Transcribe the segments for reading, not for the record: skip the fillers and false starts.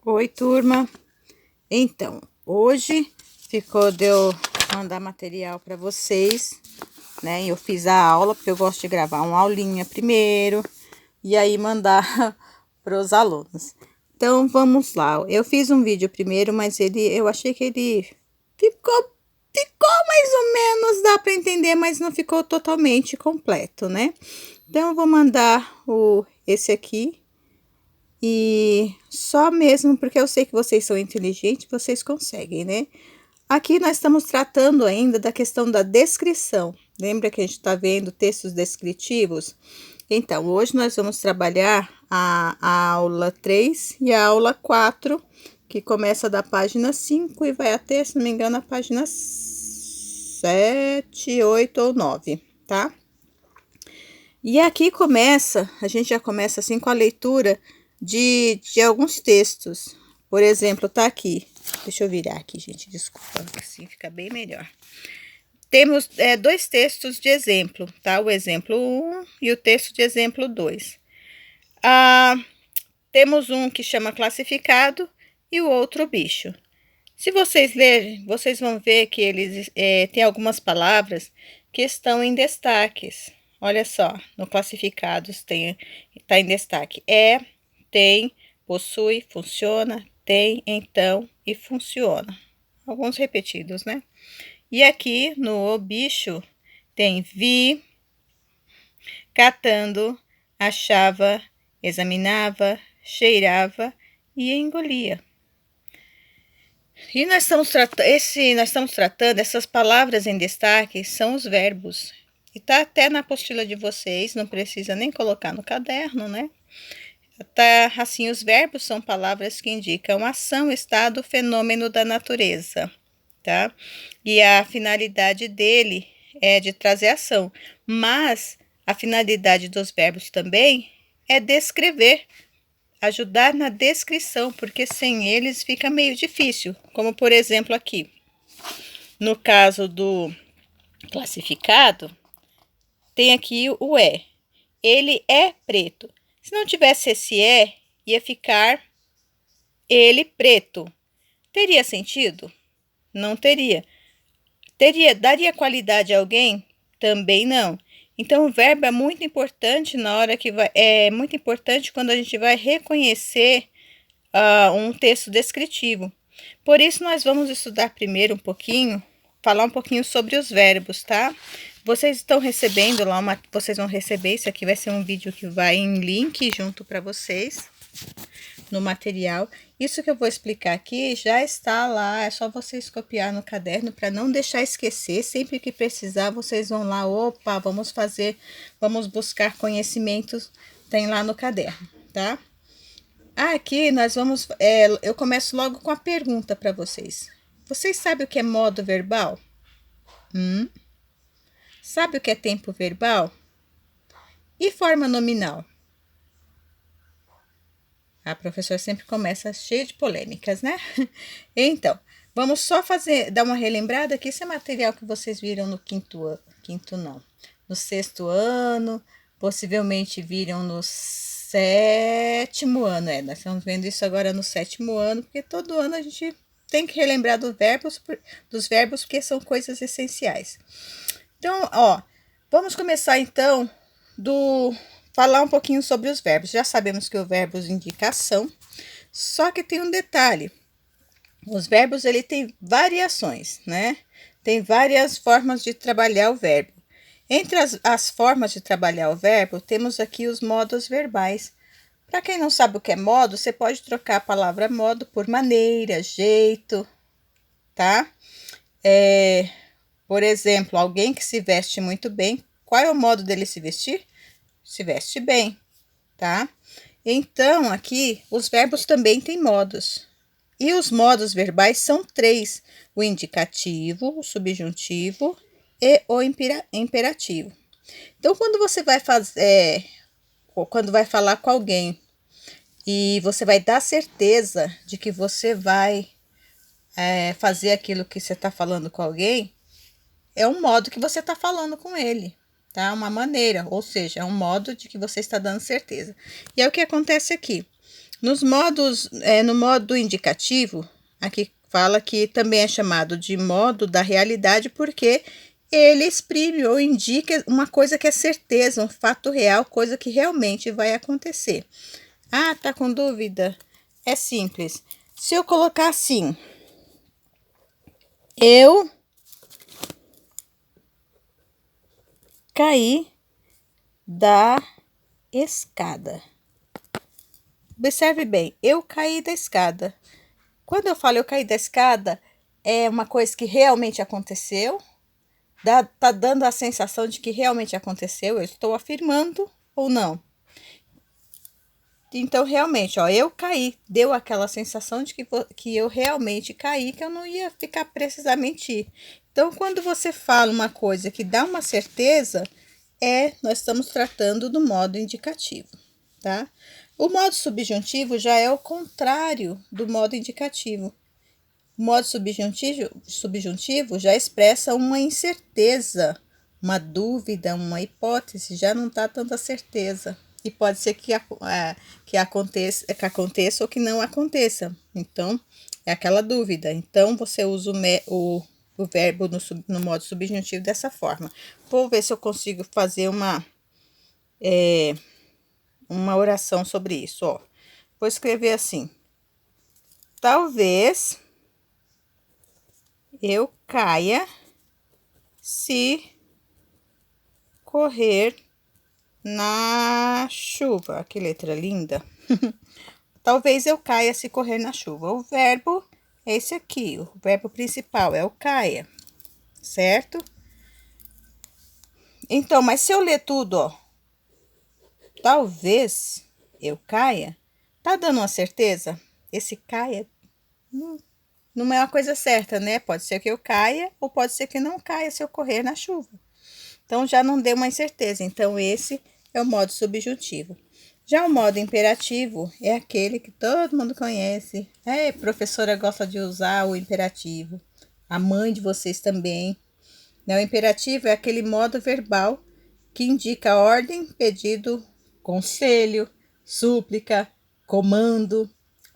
Oi, turma. Então, hoje ficou de eu mandar material para vocês, né? Eu fiz a aula, porque eu gosto de gravar uma aulinha primeiro e aí mandar para os alunos. Então, vamos lá. Eu fiz um vídeo primeiro, mas eu achei que ele ficou mais ou menos, dá para entender, mas não ficou totalmente completo, né? Então, eu vou mandar esse aqui. E só mesmo porque eu sei que vocês são inteligentes, vocês conseguem, né? Aqui nós estamos tratando ainda da questão da descrição. Lembra que a gente está vendo textos descritivos? Então, hoje nós vamos trabalhar a aula 3 e a aula 4, que começa da página 5 e vai até, se não me engano, a página 7, 8 ou 9, tá? E aqui a gente já começa assim com a leitura de alguns textos. Por exemplo, tá aqui. Deixa eu virar aqui, gente, desculpa, assim fica bem melhor. Temos dois textos de exemplo, tá? O exemplo 1 e o texto de exemplo 2. Temos um que chama classificado e o outro bicho. Se vocês lerem, vocês vão ver que eles têm algumas palavras que estão em destaques. Olha só, no classificados está em destaque tem, possui, funciona, tem, então e funciona. Alguns repetidos, né? E aqui no bicho tem vi, catando, achava, examinava, cheirava e engolia. E nós estamos tratando, essas palavras em destaque são os verbos. E tá até na apostila de vocês, não precisa nem colocar no caderno, né? Tá assim, os verbos são palavras que indicam ação, estado, fenômeno da natureza, tá? E a finalidade dele é de trazer ação, mas a finalidade dos verbos também é descrever, ajudar na descrição, porque sem eles fica meio difícil, como por exemplo aqui, no caso do classificado, tem aqui o é. Ele é preto. Se não tivesse esse ia ficar ele preto. Teria sentido? Não teria. Daria qualidade a alguém? Também não. Então, o verbo é muito importante na hora que é muito importante quando a gente vai reconhecer um texto descritivo. Por isso, nós vamos estudar primeiro um pouquinho, falar um pouquinho sobre os verbos, tá? Vocês estão recebendo lá vocês vão receber, isso aqui vai ser um vídeo que vai em link junto para vocês no material. Isso que eu vou explicar aqui já está lá, é só vocês copiar no caderno para não deixar esquecer. Sempre que precisar, vocês vão lá, opa, vamos buscar conhecimentos, tem lá no caderno, tá? Aqui nós vamos, eu começo logo com a pergunta para vocês. Vocês sabem o que é modo verbal? Sabe o que é tempo verbal? E forma nominal? A professora sempre começa cheia de polêmicas, né? Então, vamos só dar uma relembrada que esse é material que vocês viram no no sexto ano, possivelmente viram no sétimo ano, nós estamos vendo isso agora no sétimo ano, porque todo ano a gente tem que relembrar dos verbos, porque são coisas essenciais. Então, vamos começar então falar um pouquinho sobre os verbos. Já sabemos que o verbo indica ação, só que tem um detalhe. Os verbos, ele tem variações, né? Tem várias formas de trabalhar o verbo. Entre as formas de trabalhar o verbo, temos aqui os modos verbais. Para quem não sabe o que é modo, você pode trocar a palavra modo por maneira, jeito, tá? Por exemplo, alguém que se veste muito bem, qual é o modo dele se vestir? Se veste bem, tá? Então, aqui, os verbos também têm modos. E os modos verbais são 3: o indicativo, o subjuntivo e o imperativo. Então, quando você vai quando vai falar com alguém e você vai dar certeza de que você vai fazer aquilo que você está falando com alguém, é um modo que você está falando com ele, tá? Uma maneira, ou seja, é um modo de que você está dando certeza. E é o que acontece aqui. No modo indicativo, aqui fala que também é chamado de modo da realidade porque ele exprime ou indica uma coisa que é certeza, um fato real, coisa que realmente vai acontecer. Ah, tá com dúvida? É simples. Se eu colocar assim, eu caí da escada. Observe bem, eu caí da escada. Quando eu falo eu caí da escada, é uma coisa que realmente aconteceu. Tá dando a sensação de que realmente aconteceu. Eu estou afirmando ou não. Então, realmente, ó, eu caí. Deu aquela sensação de que eu realmente caí, que eu não ia ficar precisar mentir. Então, quando você fala uma coisa que dá uma certeza, nós estamos tratando do modo indicativo, tá? O modo subjuntivo já é o contrário do modo indicativo. O modo subjuntivo já expressa uma incerteza, uma dúvida, uma hipótese, já não está tanta certeza. E pode ser que aconteça ou que não aconteça. Então, é aquela dúvida. Então, você usa o verbo no modo subjuntivo dessa forma. Vou ver se eu consigo fazer uma oração sobre isso. Ó. Vou escrever assim. Talvez eu caia se correr na chuva. Que letra linda. Talvez eu caia se correr na chuva. O verbo é esse aqui. O verbo principal é o caia. Certo? Então, mas se eu ler tudo, ó. Talvez eu caia. Tá dando uma certeza? Esse caia não é uma coisa certa, né? Pode ser que eu caia ou pode ser que não caia se eu correr na chuva. Então, já não deu uma incerteza. Então, esse é o modo subjuntivo. Já o modo imperativo é aquele que todo mundo conhece. Professora gosta de usar o imperativo. A mãe de vocês também. O imperativo é aquele modo verbal que indica ordem, pedido, conselho, súplica, comando,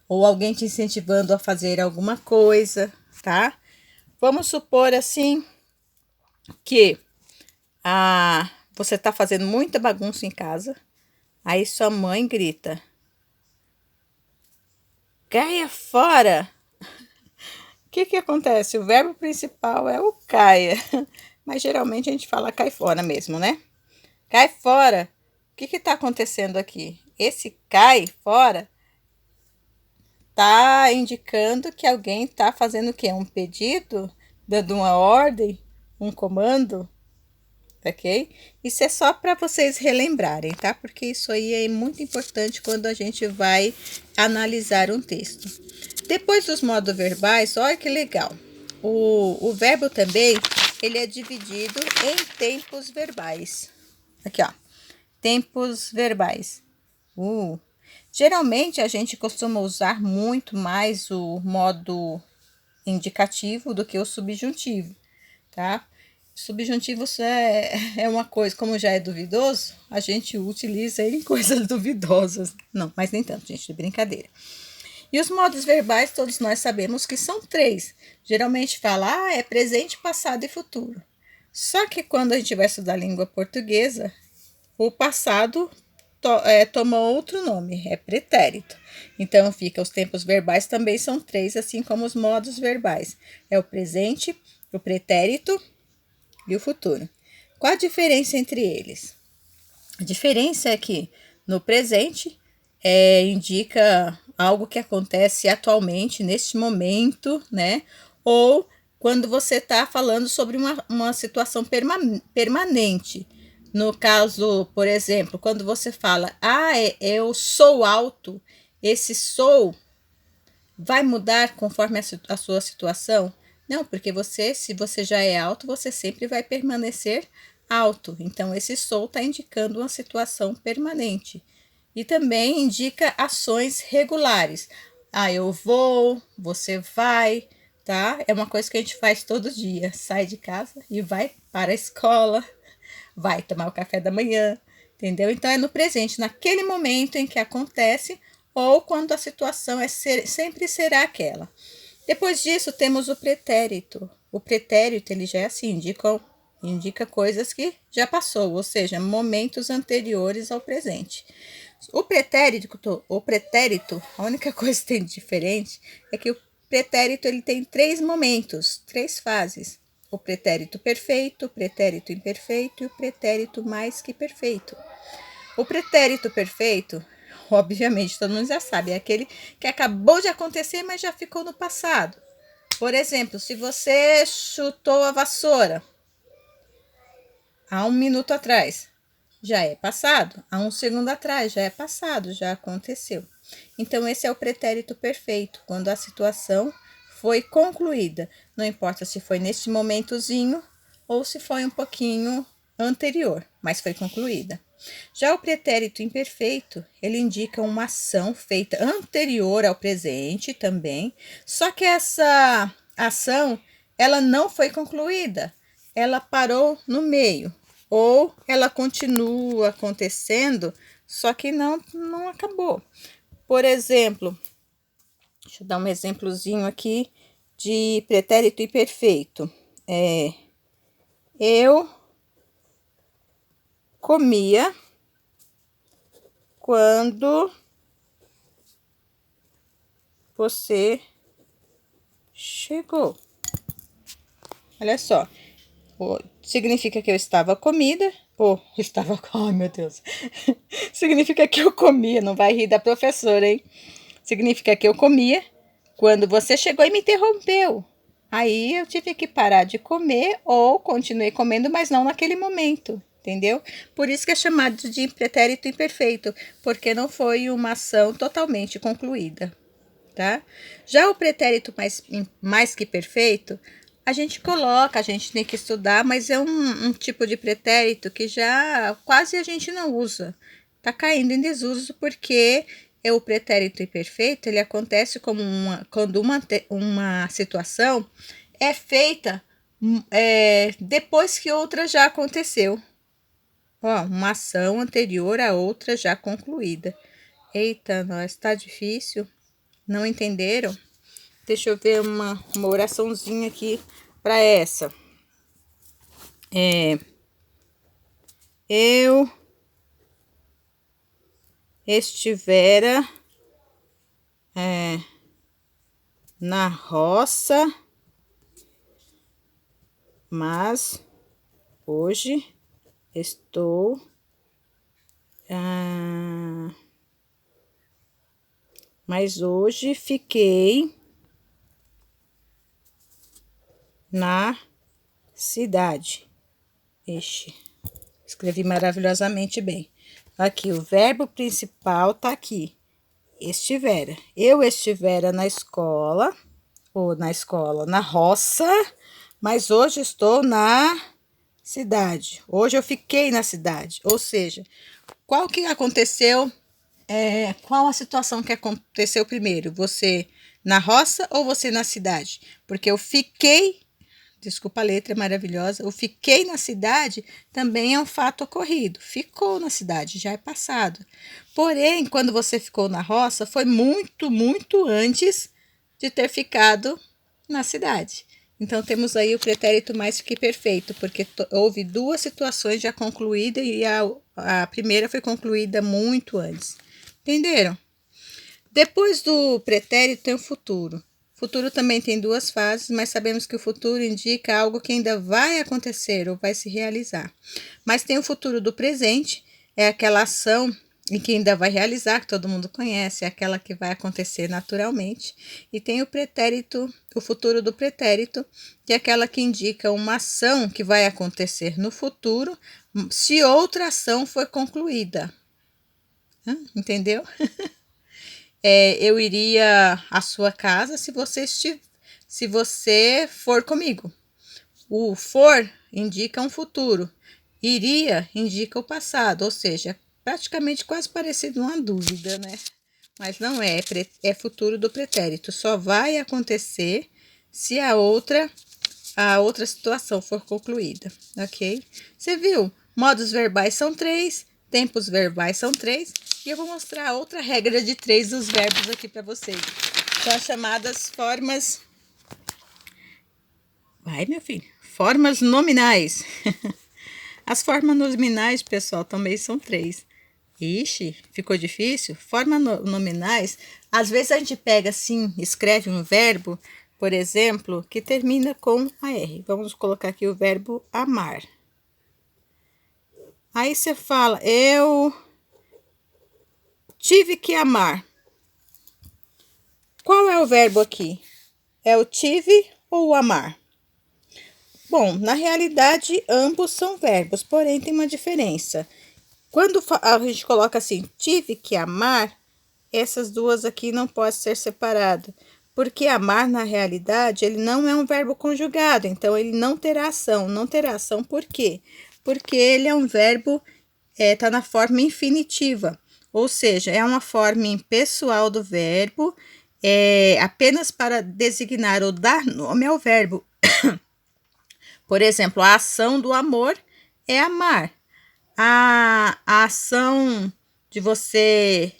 ou alguém te incentivando a fazer alguma coisa, tá? Vamos supor assim que você tá fazendo muita bagunça em casa, aí sua mãe grita: caia fora! O que acontece? O verbo principal é o caia, mas geralmente a gente fala cai fora mesmo, né? Cai fora! O que tá acontecendo aqui? Esse cai fora tá indicando que alguém tá fazendo o quê? Um pedido? Dando uma ordem? Um comando? Ok? Isso é só para vocês relembrarem, tá? Porque isso aí é muito importante quando a gente vai analisar um texto. Depois dos modos verbais, olha que legal. O verbo também, ele é dividido em tempos verbais. Aqui, ó. Tempos verbais. Geralmente, a gente costuma usar muito mais o modo indicativo do que o subjuntivo, tá? Subjuntivos é uma coisa, como já é duvidoso, a gente utiliza ele em coisas duvidosas. Não, mas nem tanto, gente, de brincadeira. E os modos verbais, todos nós sabemos que são 3. Geralmente fala, é presente, passado e futuro. Só que quando a gente vai estudar a língua portuguesa, o passado toma outro nome, é pretérito. Então, os tempos verbais também são 3, assim como os modos verbais. É o presente, o pretérito e o futuro. Qual a diferença entre eles? A diferença é que no presente indica algo que acontece atualmente, neste momento, né? Ou quando você está falando sobre uma situação permanente. No caso, por exemplo, quando você fala, eu sou alto, esse sou vai mudar conforme a sua situação? Não, porque se você já é alto, você sempre vai permanecer alto. Então, esse sou está indicando uma situação permanente. E também indica ações regulares. Eu vou, você vai, tá? É uma coisa que a gente faz todo dia. Sai de casa e vai para a escola, vai tomar o café da manhã, entendeu? Então, é no presente, naquele momento em que acontece, ou quando a situação sempre será aquela. Depois disso, temos o pretérito. O pretérito, ele já é assim, indica coisas que já passou, ou seja, momentos anteriores ao presente. O pretérito, a única coisa que tem de diferente é que o pretérito ele tem 3 momentos, 3 fases. O pretérito perfeito, o pretérito imperfeito e o pretérito mais que perfeito. O pretérito perfeito, obviamente, todo mundo já sabe, é aquele que acabou de acontecer, mas já ficou no passado. Por exemplo, se você chutou a vassoura há 1 minuto atrás, já é passado. Há 1 segundo atrás, já é passado, já aconteceu. Então, esse é o pretérito perfeito, quando a situação foi concluída. Não importa se foi neste momentozinho ou se foi um pouquinho anterior, mas foi concluída. Já o pretérito imperfeito, ele indica uma ação feita anterior ao presente também, só que essa ação, ela não foi concluída, ela parou no meio, ou ela continua acontecendo, só que não acabou. Por exemplo, deixa eu dar um exemplozinho aqui de pretérito imperfeito. Eu comia quando você chegou. Olha só, significa que eu estava comida, ou estava, ai meu Deus, significa que eu comia, não vai rir da professora, hein? Significa que eu comia quando você chegou e me interrompeu. Aí eu tive que parar de comer ou continuei comendo, mas não naquele momento, entendeu? Por isso que é chamado de pretérito imperfeito, porque não foi uma ação totalmente concluída, tá? Já o pretérito mais que perfeito, a gente tem que estudar, mas é um tipo de pretérito que já quase a gente não usa. Tá caindo em desuso porque o pretérito imperfeito, ele acontece quando uma situação é feita depois que outra já aconteceu. Ó, uma ação anterior a outra já concluída. Eita, nós, tá difícil. Não entenderam? Deixa eu ver uma oraçãozinha aqui para essa. Eu estivera na roça, mas hoje estou mas hoje fiquei na cidade. Escrevi maravilhosamente bem. Aqui, o verbo principal tá aqui. Estivera. Eu estivera na escola, na roça, mas hoje estou na cidade. Hoje eu fiquei na cidade. Ou seja, qual que aconteceu? Qual a situação que aconteceu primeiro? Você na roça ou você na cidade? Porque eu fiquei, desculpa a letra é maravilhosa, eu fiquei na cidade também é um fato ocorrido. Ficou na cidade, já é passado. Porém, quando você ficou na roça, foi muito, muito antes de ter ficado na cidade. Então, temos aí o pretérito mais que perfeito, porque houve 2 situações já concluídas e a primeira foi concluída muito antes. Entenderam? Depois do pretérito tem o futuro. O futuro também tem 2 fases, mas sabemos que o futuro indica algo que ainda vai acontecer ou vai se realizar. Mas tem o futuro do presente, é aquela ação em que ainda vai realizar, que todo mundo conhece, é aquela que vai acontecer naturalmente. E tem o pretérito, o futuro do pretérito, que é aquela que indica uma ação que vai acontecer no futuro, se outra ação for concluída. Entendeu? Eu iria à sua casa se você for comigo. O for indica um futuro. Iria indica o passado, ou seja, praticamente quase parecido uma dúvida, né? Mas não é futuro do pretérito. Só vai acontecer se a outra situação for concluída, ok? Você viu? Modos verbais são 3. tempos verbais são 3. E eu vou mostrar outra regra de 3 dos verbos aqui para vocês. São as chamadas formas... Vai, meu filho. Formas nominais. As formas nominais, pessoal, também são 3. Ixi, ficou difícil? Formas nominais, às vezes a gente pega assim, escreve um verbo, por exemplo, que termina com a R. Vamos colocar aqui o verbo amar. Aí você fala, eu tive que amar. Qual é o verbo aqui? É o tive ou o amar? Bom, na realidade, ambos são verbos, porém tem uma diferença. Quando a gente coloca assim, tive que amar, essas duas aqui não podem ser separadas. Porque amar, na realidade, ele não é um verbo conjugado, então ele não terá ação. Não terá ação por quê? Porque ele é um verbo, tá na forma infinitiva. Ou seja, é uma forma impessoal do verbo, apenas para designar ou dar nome ao verbo. Por exemplo, a ação do amor é amar. A ação de você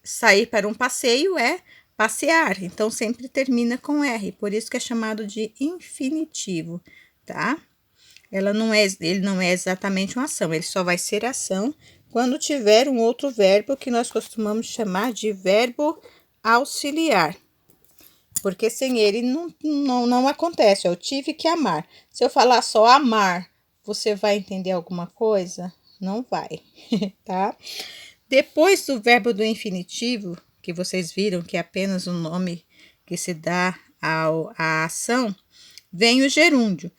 sair para um passeio é passear. Então, sempre termina com R. Por isso que é chamado de infinitivo, tá? Ele não é exatamente uma ação. Ele só vai ser ação quando tiver um outro verbo que nós costumamos chamar de verbo auxiliar. Porque sem ele não acontece. Eu tive que amar. Se eu falar só amar, você vai entender alguma coisa? Não vai, tá? Depois do verbo do infinitivo, que vocês viram que é apenas um nome que se dá à ação, vem o gerúndio.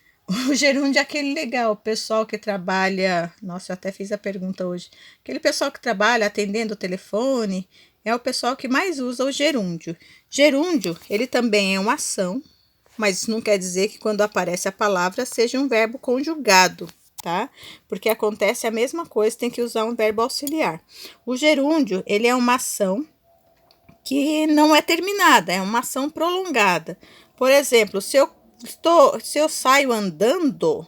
O gerúndio é aquele legal, o pessoal que trabalha... Nossa, eu até fiz a pergunta hoje. Aquele pessoal que trabalha atendendo o telefone é o pessoal que mais usa o gerúndio. Gerúndio, ele também é uma ação, mas isso não quer dizer que quando aparece a palavra seja um verbo conjugado, tá? Porque acontece a mesma coisa, tem que usar um verbo auxiliar. O gerúndio, ele é uma ação que não é terminada, é uma ação prolongada. Por exemplo, se eu saio andando,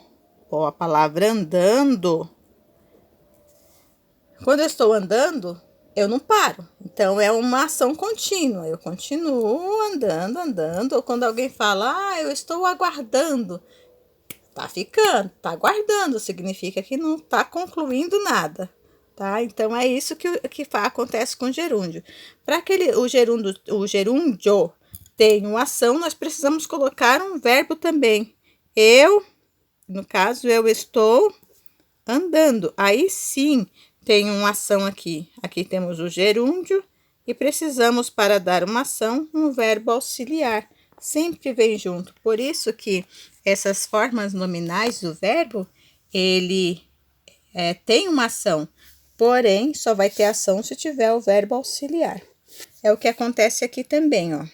ó, a palavra andando, quando eu estou andando, eu não paro. Então, é uma ação contínua. Eu continuo andando. Ou quando alguém fala, eu estou aguardando. Tá ficando, tá aguardando. Significa que não tá concluindo nada, tá? Então, é isso que acontece com o gerúndio. Para que o gerúndio tenha uma ação, nós precisamos colocar um verbo também. No caso, eu estou andando. Aí sim, tem uma ação aqui. Aqui temos o gerúndio e precisamos, para dar uma ação, um verbo auxiliar. Sempre vem junto. Por isso que essas formas nominais do verbo, ele tem uma ação, porém, só vai ter ação se tiver o verbo auxiliar. É o que acontece aqui também, ó.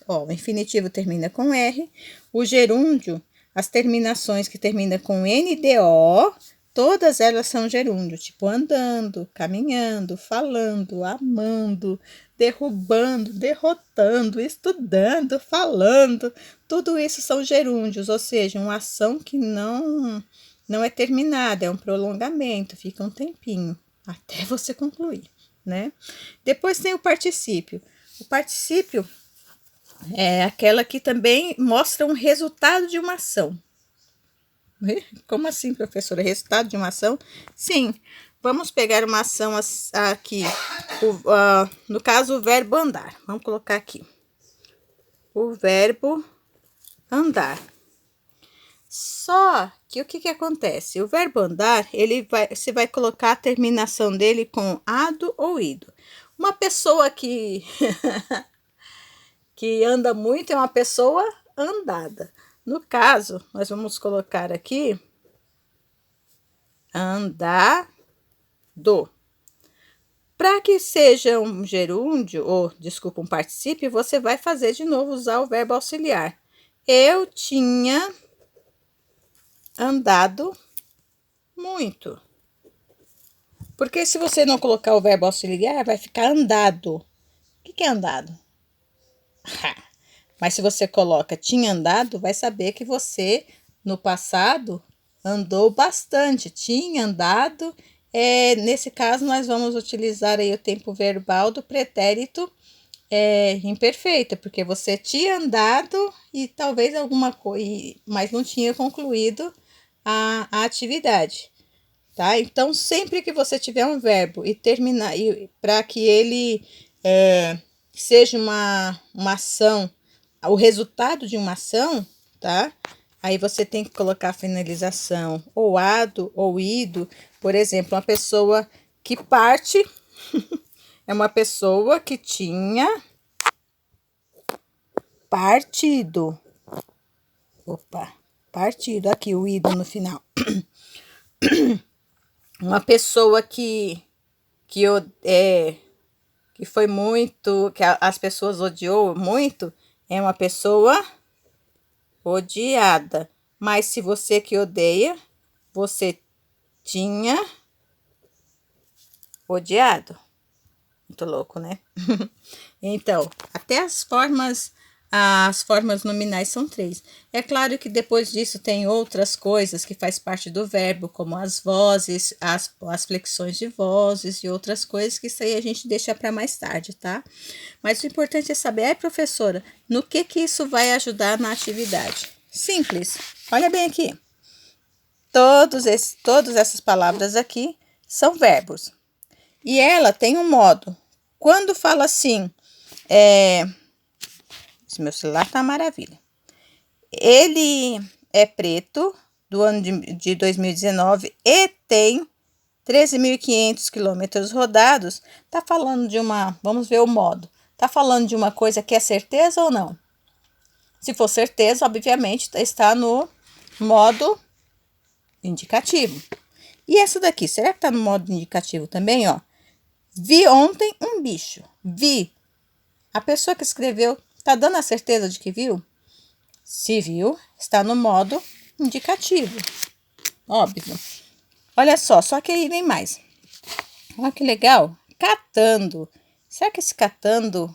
O infinitivo termina com R, o gerúndio, as terminações que terminam com NDO, todas elas são gerúndio, tipo andando, caminhando, falando, amando, derrubando, derrotando, estudando, falando. Tudo isso são gerúndios, ou seja, uma ação que não é terminada, é um prolongamento, fica um tempinho até você concluir, né? Depois tem o particípio. O particípio é aquela que também mostra um resultado de uma ação. Como assim, professora? Resultado de uma ação? Sim, vamos pegar uma ação aqui. No caso, o verbo andar. Vamos colocar aqui. O verbo andar. Só que o que acontece? O verbo andar, você vai colocar a terminação dele com ado ou ido. Uma pessoa que anda muito é uma pessoa andada. No caso, nós vamos colocar aqui andado. Para que seja um gerúndio, ou desculpa, um particípio, você vai fazer de novo usar o verbo auxiliar. Eu tinha andado muito. Porque se você não colocar o verbo auxiliar, vai ficar andado. O que é andado? Mas se você coloca tinha andado, vai saber que você, no passado, andou bastante. Tinha andado Nesse caso, nós vamos utilizar aí o tempo verbal do pretérito imperfeito, porque você tinha andado e talvez alguma coisa, mas não tinha concluído a atividade, tá? Então, sempre que você tiver um verbo e terminar, para que ele seja uma ação, o resultado de uma ação, tá? Aí você tem que colocar a finalização ou ado ou ido. Por exemplo, uma pessoa que parte é uma pessoa que tinha partido. Opa, partido. Aqui o ido no final. Uma pessoa que foi muito, que as pessoas odiou muito, é uma pessoa odiada. Mas se você que odeia, você tinha odiado. Muito louco, né? Então, até as formas nominais são 3. É claro que depois disso tem outras coisas que faz parte do verbo, como as vozes, as flexões de vozes e outras coisas, que isso aí a gente deixa para mais tarde, tá? Mas o importante é saber, professora, no que isso vai ajudar na atividade? Simples. Olha bem aqui. Todas essas palavras aqui são verbos. E ela tem um modo. Quando fala assim, esse meu celular tá uma maravilha. Ele é preto, do ano de 2019, e tem 13.500 quilômetros rodados. Tá falando de vamos ver o modo. Tá falando de uma coisa que é certeza ou não? Se for certeza, obviamente, está no modo indicativo. E essa daqui, será que tá no modo indicativo também, ó? Vi ontem um bicho. Vi. A pessoa que escreveu tá dando a certeza de que viu? Se viu, está no modo indicativo. Óbvio. Olha só que aí vem mais. Olha que legal. Catando. Será que esse catando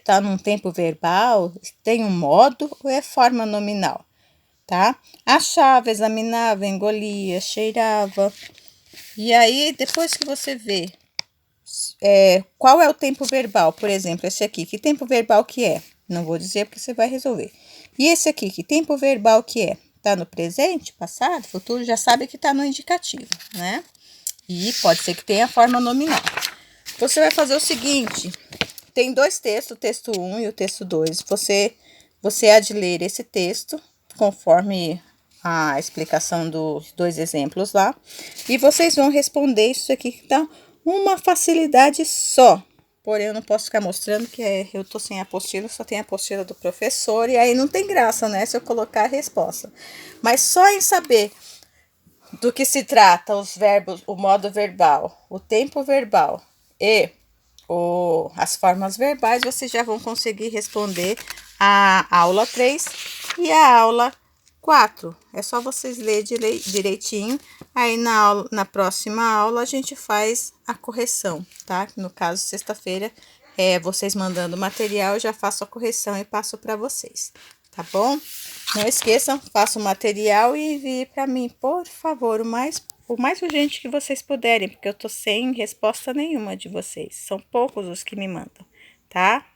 tá num tempo verbal? Tem um modo ou é forma nominal? Tá? Achava, examinava, engolia, cheirava. E aí, depois que você vê qual é o tempo verbal, por exemplo, esse aqui, que tempo verbal que é? Não vou dizer porque você vai resolver. E esse aqui, que tempo verbal que é? Tá no presente, passado, futuro, já sabe que tá no indicativo, né? E pode ser que tenha a forma nominal. Você vai fazer o seguinte, tem 2 textos, o texto 1 e o texto 2. Você há de ler esse texto, conforme a explicação dos 2 exemplos lá. E vocês vão responder isso aqui que tá uma facilidade só. Porém, eu não posso ficar mostrando que eu tô sem apostila, só tem a apostila do professor. E aí não tem graça, né, se eu colocar a resposta. Mas só em saber do que se trata os verbos, o modo verbal, o tempo verbal e as formas verbais, vocês já vão conseguir responder a aula 3 e a aula 4. É só vocês lerem direitinho. Aí na próxima aula a gente faz a correção, tá? No caso, sexta-feira, vocês mandando o material, eu já faço a correção e passo para vocês, tá bom? Não esqueçam, faça o material e envie para mim, por favor, o mais urgente que vocês puderem, porque eu tô sem resposta nenhuma de vocês. São poucos os que me mandam, tá?